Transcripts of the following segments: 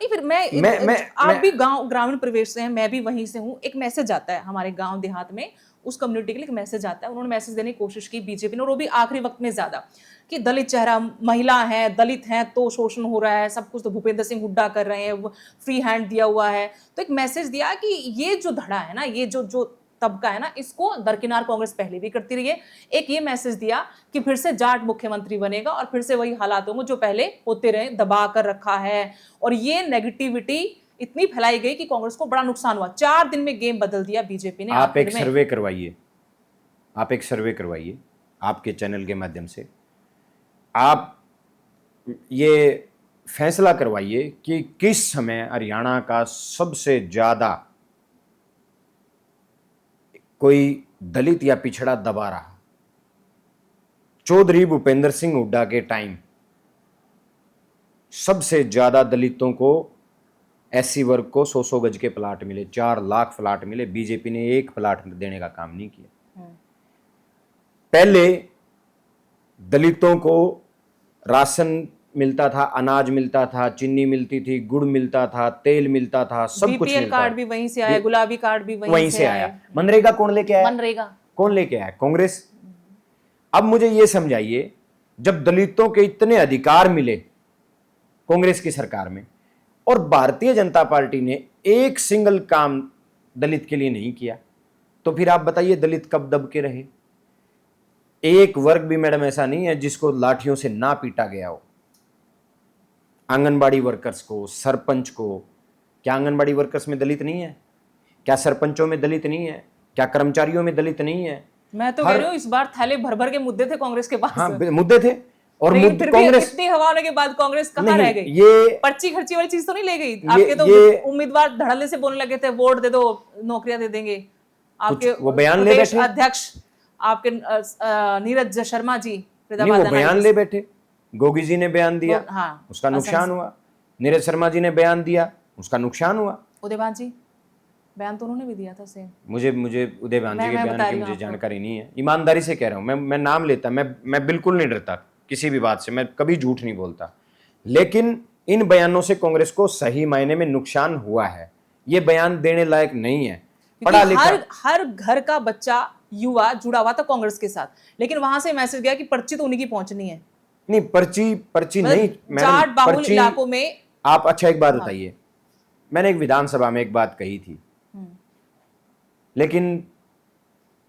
नहीं, फिर आप भी गांव ग्रामीण परिवेश से हैं, मैं भी वहीं से हूँ। एक मैसेज आता है हमारे गांव देहात में, उस कम्युनिटी के लिए एक मैसेज आता है। उन्होंने मैसेज देने की कोशिश की बीजेपी ने, और वो भी आखिरी वक्त में ज्यादा, कि दलित चेहरा, महिला है, दलित हैं तो शोषण हो रहा है, सब कुछ तो भूपेंद्र सिंह हुड्डा कर रहे हैं, फ्री हैंड दिया हुआ है। तो एक मैसेज दिया कि ये जो धड़ा है ना, ये जो जो तबका है ना, इसको दरकिनार कांग्रेस पहले भी करती रही है। एक ये मैसेज दिया कि फिर से जाट मुख्यमंत्री बनेगा और फिर से वही हालात होंगे जो पहले होते रहे, दबा कर रखा है। और ये नेगेटिविटी इतनी फैलाई गई कि कांग्रेस को बड़ा नुकसान हुआ। 4 दिन में गेम बदल दिया बीजेपी ने। आप एक सर्वे करवाइए, आप एक सर्वे करवाइए आपके चैनल के माध्यम से, आप ये फैसला करवाइए कि किस समय हरियाणा का सबसे ज्यादा कोई दलित या पिछड़ा दबा रहा। चौधरी भूपेंद्र सिंह हुड्डा के टाइम सबसे ज्यादा दलितों को, एससी वर्ग को 100-100 गज के प्लाट मिले, 4 लाख प्लाट मिले। बीजेपी ने एक प्लाट देने का काम नहीं किया। पहले दलितों को राशन मिलता था, अनाज मिलता था, चीनी मिलती थी, गुड़ मिलता था, तेल मिलता था, सब कुछ मिलता। कार्ड भी वहीं से आया, गुलाबी कार्ड भी वहीं से आया। मनरेगा कौन लेके आया? मनरेगा कौन लेके आया? कांग्रेस। अब मुझे यह समझाइए, जब दलितों के इतने अधिकार मिले कांग्रेस की सरकार में, और भारतीय जनता पार्टी ने एक सिंगल काम दलित के लिए नहीं किया, तो फिर आप बताइए दलित कब दब के रहे? एक वर्ग भी मैडम ऐसा नहीं है जिसको लाठियों से ना पीटा गया हो। आंगनबाड़ी वर्कर्स को, सरपंच को, क्या आंगनबाड़ी वर्कर्स में दलित नहीं है? क्या सरपंचों में दलित नहीं है? क्या कर्मचारियों में दलित नहीं है? मैं तो कह रही हूँ इस बार थैले भर भर के मुद्दे थे कांग्रेस के पास। हाँ, मुद्दे थे। और कांग्रेस इतनी हवा होने के बाद कांग्रेस कहाँ रह गई? ये पर्ची खर्ची वाली चीज तो नहीं ले गई। आपके तो उम्मीदवार धड़ल्ले से बोलने लगे थे, वोट दे दो, नौकरियां दे देंगे। आपके वो बयान ले बैठे अध्यक्ष आपके नीरज शर्मा जी, वो बयान ले बैठे। गोगी जी ने बयान दिया, हाँ, उसका नुकसान हुआ। नीरज शर्मा जी ने बयान दिया, उसका नुकसान हुआ। उदयभान जी बयान तो उन्होंने भी दिया था सेम। मुझे उदयभान जी के बयान की मुझे जानकारी नहीं है, ईमानदारी से कह रहा हूं। मैं नाम लेता, मैं बिल्कुल नहीं डरता किसी भी बात से, मैं कभी झूठ नहीं बोलता। लेकिन इन बयानों से कांग्रेस को सही मायने में नुकसान हुआ है। ये बयान देने लायक नहीं है। पढ़ा लिखा हर घर का बच्चा, युवा जुड़ा हुआ था कांग्रेस के साथ, लेकिन वहां से मैसेज गया कि पर्ची तो उन्हीं की पहुंचनी है। नहीं, पर्ची नहीं, जाट बाहुल इलाकों में आप। अच्छा, एक बात बताइए, मैंने एक विधानसभा में एक बात कही थी, लेकिन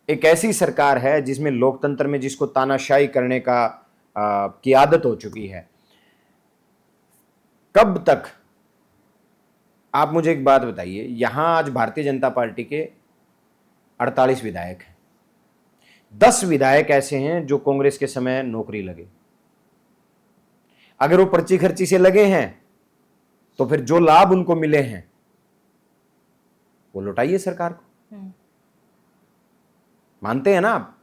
एक ऐसी सरकार है जिसमें लोकतंत्र में जिसको तानाशाही करने की आदत हो चुकी है, कब तक? आप मुझे एक बात बताइए, यहां आज भारतीय जनता पार्टी के 48 विधायक हैं। 10 विधायक ऐसे हैं जो कांग्रेस के समय नौकरी लगे। अगर वो पर्ची खर्ची से लगे हैं तो फिर जो लाभ उनको मिले हैं वो लौटाइए सरकार को। मानते हैं ना आप?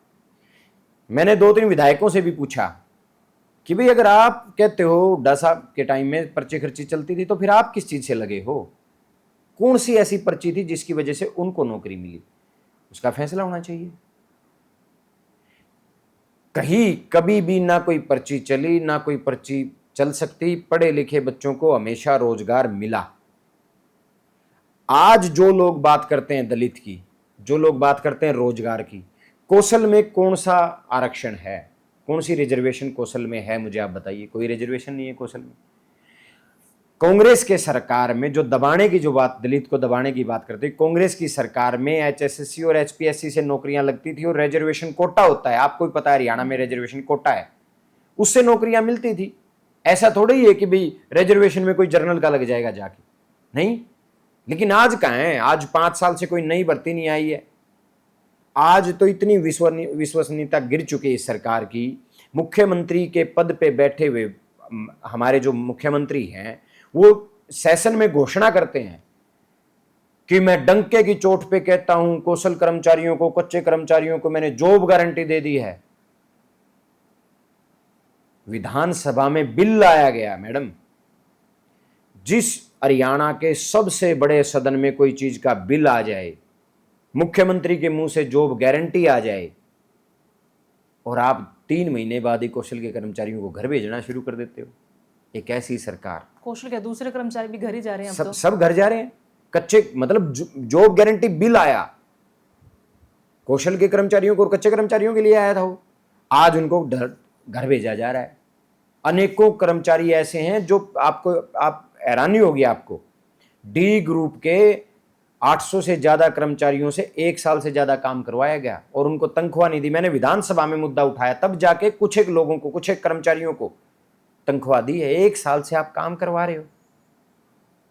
मैंने 2-3 विधायकों से भी पूछा कि भाई, अगर आप कहते हो हुड्डा साहब के टाइम में पर्ची खर्ची चलती थी, तो फिर आप किस चीज से लगे हो? कौन सी ऐसी पर्ची थी जिसकी वजह से उनको नौकरी मिली? उसका फैसला होना चाहिए। कहीं कभी भी ना कोई पर्ची चली, ना कोई पर्ची चल सकती। पढ़े लिखे बच्चों को हमेशा रोजगार मिला। आज जो लोग बात करते हैं दलित की, जो लोग बात करते हैं रोजगार की, कौशल में कौन सा आरक्षण है? कौन सी रिजर्वेशन कौशल में है? मुझे आप बताइए। कोई रिजर्वेशन नहीं है कौशल में। कांग्रेस के सरकार में जो दबाने की, जो बात दलित को दबाने की बात करते हैं, कांग्रेस की सरकार में एचएसएससी और एचपीएससी से नौकरियां लगती थी, और रिजर्वेशन कोटा होता है, आपको भी पता है हरियाणा में रिजर्वेशन कोटा है, उससे नौकरियां मिलती थी। ऐसा थोड़ी है कि भाई रिजर्वेशन में कोई जर्नल का लग जाएगा जाके, नहीं। लेकिन आज कहां है? आज 5 साल से कोई नई भर्ती नहीं आई है। आज तो इतनी विश्वसनीयता गिर चुकी है इस सरकार की। मुख्यमंत्री के पद पे बैठे हुए हमारे जो मुख्यमंत्री हैं, वो सेशन में घोषणा करते हैं कि मैं डंके की चोट पे कहता हूं, कौशल कर्मचारियों को, कच्चे कर्मचारियों को मैंने जॉब गारंटी दे दी है। विधानसभा में बिल लाया गया मैडम, जिस हरियाणा के सबसे बड़े सदन में कोई चीज का बिल आ जाए, मुख्यमंत्री के मुंह से जॉब गारंटी आ जाए, और आप 3 महीने बाद ही कौशल के कर्मचारियों को घर भेजना शुरू कर देते हो। एक ऐसी सरकार, कौशल क्या, दूसरे कर्मचारी भी घर ही जा रहे हैं अब सब तो। सब घर जा रहे हैं। कच्चे मतलब जॉब गारंटी बिल आया, कौशल के कर्मचारियों को और कच्चे कर्मचारियों के लिए आया था वो, आज उनको घर भेजा जा रहा है। अनेकों कर्मचारी ऐसे हैं जो आप हैरानी होगी आपको, डी ग्रुप के 800 से ज्यादा कर्मचारियों से 1 साल से ज्यादा काम करवाया गया और उनको तनख्वाह नहीं दी। मैंने विधानसभा में मुद्दा उठाया, तब जाके कुछ एक लोगों को, कुछ एक कर्मचारियों को तनख्वाह दी है। 1 साल से आप काम करवा रहे हो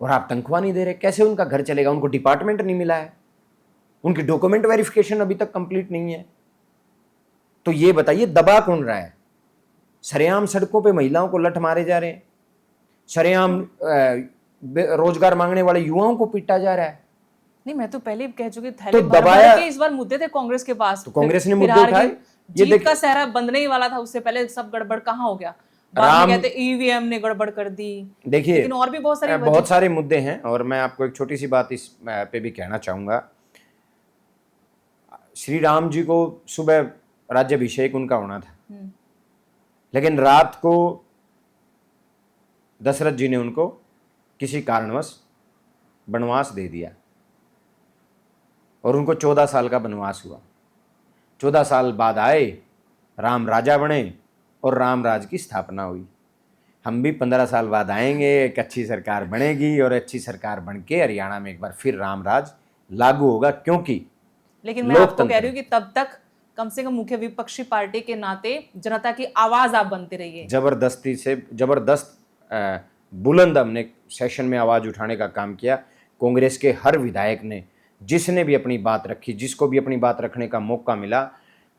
और आप तनख्वाह नहीं दे रहे, कैसे उनका घर चलेगा? उनको डिपार्टमेंट नहीं मिला है, उनकी डॉक्यूमेंट वेरिफिकेशन अभी तक कंप्लीट नहीं है। तो ये बताइए दबा कौन रहा है? सरेआम सड़कों पे महिलाओं को लठ मारे जा रहे हैं, सरेआम रोजगार मांगने वाले युवाओं को पीटा जा रहा है। नहीं, मैं तो पहले ही कह चुकी थी, तो भर दबाया, के इस बार मुद्दे थे कांग्रेस के पास, तो कांग्रेस ने फिर मुद्दे हार उठाए। गई। ये जीत का सहरा बंधने ही वाला था, उससे पहले सब गड़बड़ कहाँ हो गया, बाद में कहते ईवीएम ने गड़बड़ कर दी। देखिए, लेकिन और भी बहुत सारे मुद्दे हैं और मैं आपको एक छोटी सी बात इस पे भी कहना चाहूंगा। श्री राम जी को सुबह राज्याभिषेक उनका होना था, लेकिन रात को दशरथ जी ने उनको किसी कारणवश वनवास दे दिया और उनको 14 साल का वनवास हुआ। 14 साल बाद आए, राम राजा बने और राम राज की स्थापना हुई। हम भी 15 साल बाद आएंगे, एक अच्छी सरकार बनेगी और अच्छी सरकार बन के हरियाणा में एक बार फिर राम राज लागू होगा, क्योंकि लेकिन मैं आपको कह रही हूँ कि तब तक कम से कम मुख्य विपक्षी पार्टी के नाते जनता की आवाज आप बनते रहिए। जबरदस्त बुलंद हमने सेशन में आवाज उठाने का काम किया। कांग्रेस के हर विधायक ने, जिसने भी अपनी बात रखी, जिसको भी अपनी बात रखने का मौका मिला,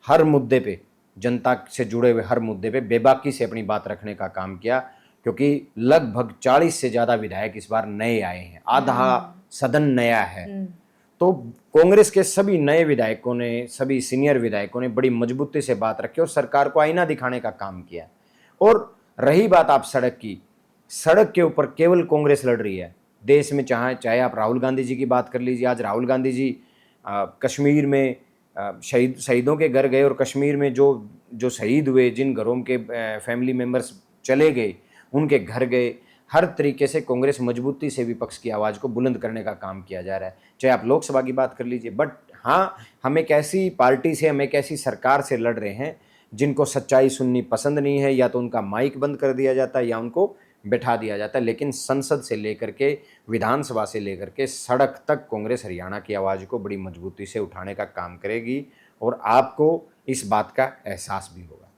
हर मुद्दे पे, जनता से जुड़े हुए हर मुद्दे पे बेबाकी से अपनी बात रखने का काम किया, क्योंकि लगभग 40 से ज्यादा विधायक इस बार नए आए हैं, आधा सदन नया है। तो कांग्रेस के सभी नए विधायकों ने, सभी सीनियर विधायकों ने बड़ी मजबूती से बात रखी और सरकार को आईना दिखाने का काम किया। और रही बात आप सड़क की, सड़क के ऊपर केवल कांग्रेस लड़ रही है। देश में चाहे आप राहुल गांधी जी की बात कर लीजिए, आज राहुल गांधी जी कश्मीर में शहीदों के घर गए और कश्मीर में जो शहीद हुए, जिन घरों के फैमिली मेंबर्स चले गए, उनके घर गए। हर तरीके से कांग्रेस मजबूती से विपक्ष की आवाज़ को बुलंद करने का काम किया जा रहा है। चाहे आप लोकसभा की बात कर लीजिए, बट हाँ, हम एक ऐसी पार्टी से, हम एक ऐसी सरकार से लड़ रहे हैं जिनको सच्चाई सुननी पसंद नहीं है। या तो उनका माइक बंद कर दिया जाता है या उनको बैठा दिया जाता है, लेकिन संसद से लेकर के, विधानसभा से लेकर के सड़क तक कांग्रेस हरियाणा की आवाज़ को बड़ी मजबूती से उठाने का काम करेगी और आपको इस बात का एहसास भी होगा।